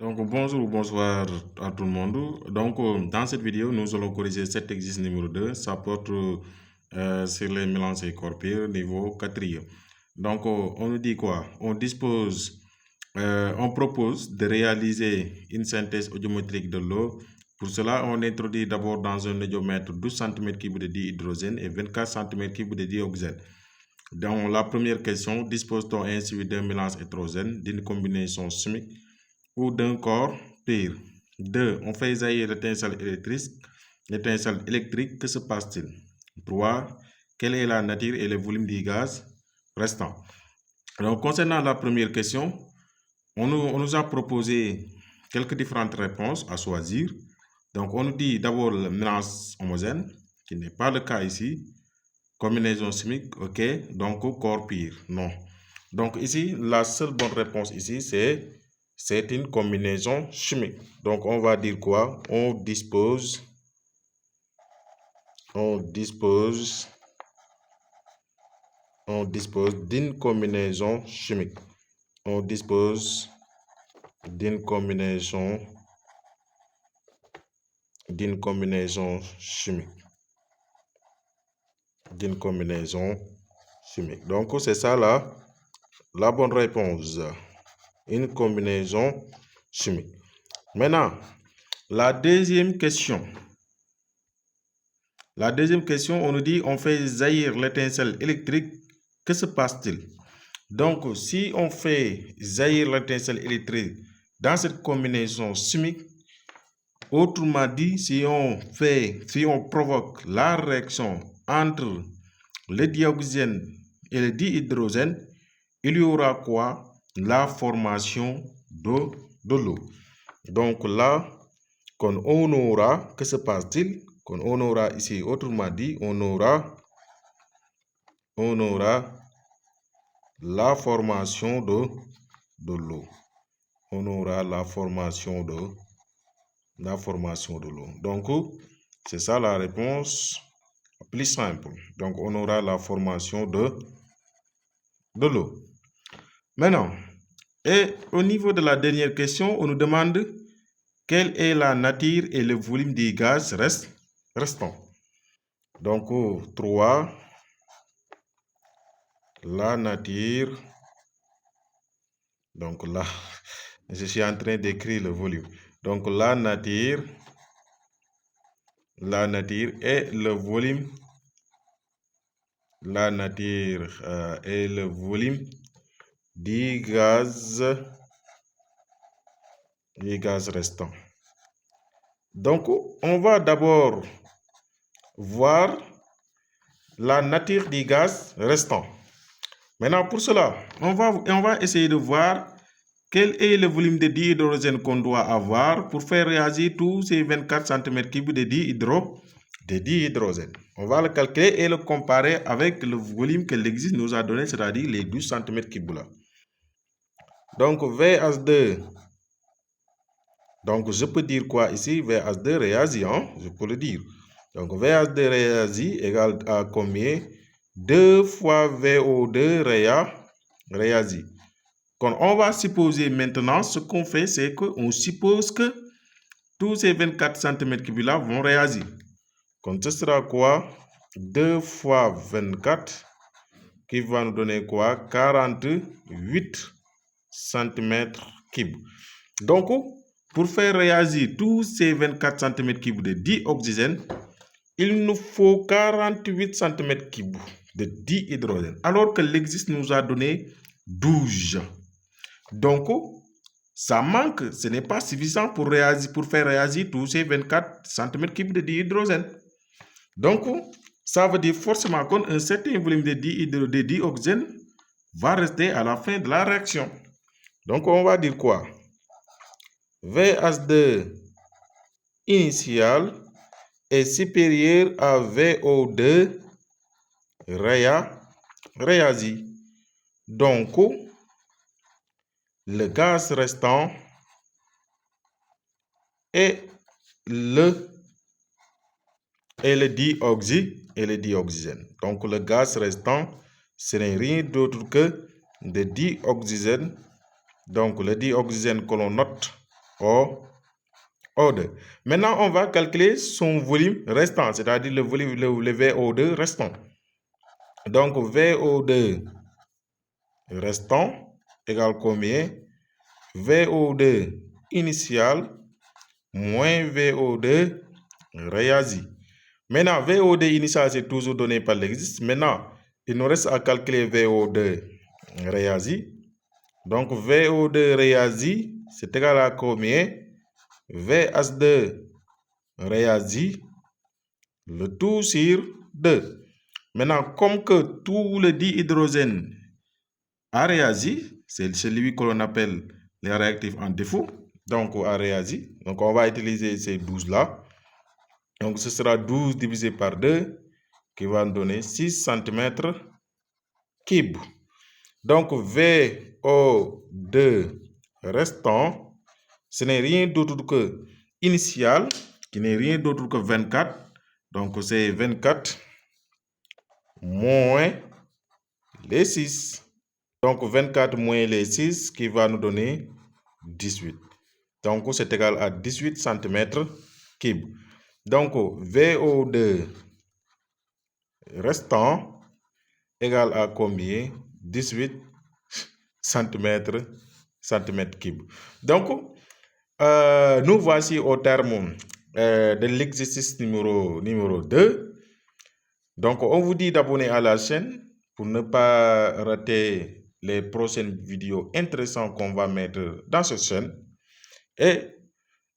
Donc bonjour ou bonsoir à tout le monde. Dans cette vidéo, nous allons corriger cet exercice numéro 2. Ça porte sur les mélanges et corps purs niveau 4e. On nous dit quoi? On propose de réaliser une synthèse audiométrique de l'eau. Pour cela, on introduit d'abord dans un audiomètre 12 cm3 de dihydrogène et 24 cm3 de dioxyde. Dans la première question, dispose-t-on ainsi d'un mélange hétérogène, d'une combinaison chimique ou d'un corps pur? 2. On fait jaillir l'étincelle électrique. Que se passe-t-il? 3. Quelle est la nature et le volume du gaz restant? Alors, concernant la première question, on nous a proposé quelques différentes réponses à choisir. Donc, on nous dit d'abord le mélange homogène, qui n'est pas le cas ici. Combinaison chimique, ok. Donc, corps pur, non. Donc, ici, la seule bonne réponse ici, c'est une combinaison chimique. Donc, on va dire quoi? On dispose d'une combinaison chimique. On dispose d'une combinaison chimique. Donc, c'est ça la bonne réponse. Une combinaison chimique. Maintenant, la deuxième question. On nous dit on fait jaillir l'étincelle électrique. Que se passe-t-il? Donc, si on fait jaillir l'étincelle électrique dans cette combinaison chimique, autrement dit, si on provoque la réaction entre le dioxygène et le dihydrogène, il y aura quoi? La formation de l'eau. Donc là, quand on aura, que se passe-t-il? Quand on aura ici, autrement dit, on aura la formation de l'eau. On aura la formation de l'eau. Donc, c'est ça la réponse plus simple. Donc, on aura la formation de l'eau. Maintenant, et au niveau de la dernière question, on nous demande quelle est la nature et le volume des gaz restants. Donc, 3, la nature. Donc là, je suis en train d'écrire le volume. Donc, la nature et le volume. La nature et le volume du gaz restant. Donc, on va d'abord voir la nature du gaz restant. Maintenant, pour cela, on va essayer de voir quel est le volume de dihydrogène qu'on doit avoir pour faire réagir tous ces 24 cm3 de dihydrogène. On va le calculer et le comparer avec le volume que l'exercice nous a donné, c'est-à-dire les 12 cm3 là. Donc, VH2. Donc, je peux dire quoi ici? VH2 réagit, je peux le dire. Donc, VH2 réagit égale à combien? 2 fois VO2 réagit. Quand on va supposer maintenant, ce qu'on fait, c'est qu'on suppose que tous ces 24 cm3 là vont réagir. Donc, ce sera quoi? 2 fois 24 qui va nous donner quoi? 48 cm3. Donc, pour faire réagir tous ces 24 cm3 de dioxygène, il nous faut 48 cm3 de dihydrogène, alors que l'exercice nous a donné 12. Donc, ça manque, ce n'est pas suffisant pour faire réagir tous ces 24 cm3 de dihydrogène. Donc, ça veut dire forcément qu'un certain volume de dioxygène va rester à la fin de la réaction. Donc, on va dire quoi? VH2 initial est supérieur à VO2 réagit. Donc, le gaz restant est le dioxygène. Donc, le gaz restant, ce n'est rien d'autre que le dioxygène. Donc, le dioxygène que l'on note O2. Maintenant, on va calculer son volume restant, c'est-à-dire le volume, le VO2 restant. Donc, VO2 restant égale combien? VO2 initial moins VO2 réagi. Maintenant, VO2 initial, c'est toujours donné par l'existe. Maintenant, il nous reste à calculer VO2 réagi. Donc, VO2 réagi, c'est égal à combien? VH2 réagi, le tout sur 2. Maintenant, comme que tout le dihydrogène a réagi, c'est celui que l'on appelle les réactifs en défaut, donc a réagi. Donc, on va utiliser ces 12-là. Donc, ce sera 12 divisé par 2 qui va nous donner 6 cm3. Donc, VO2 restant, ce n'est rien d'autre que initial, qui n'est rien d'autre que 24. Donc, c'est 24 moins les 6. Donc, 24 moins les 6 qui va nous donner 18. Donc, c'est égal à 18 cm3. Donc, VO2 restant égale à combien? 18 cm3. Donc, nous voici au terme de l'exercice numéro 2. Donc, on vous dit d'abonner à la chaîne pour ne pas rater les prochaines vidéos intéressantes qu'on va mettre dans cette chaîne. Et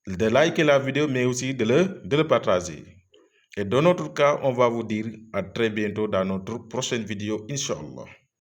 de liker la vidéo, mais aussi de le partager. Et dans notre cas, on va vous dire à très bientôt dans notre prochaine vidéo, Inch'Allah.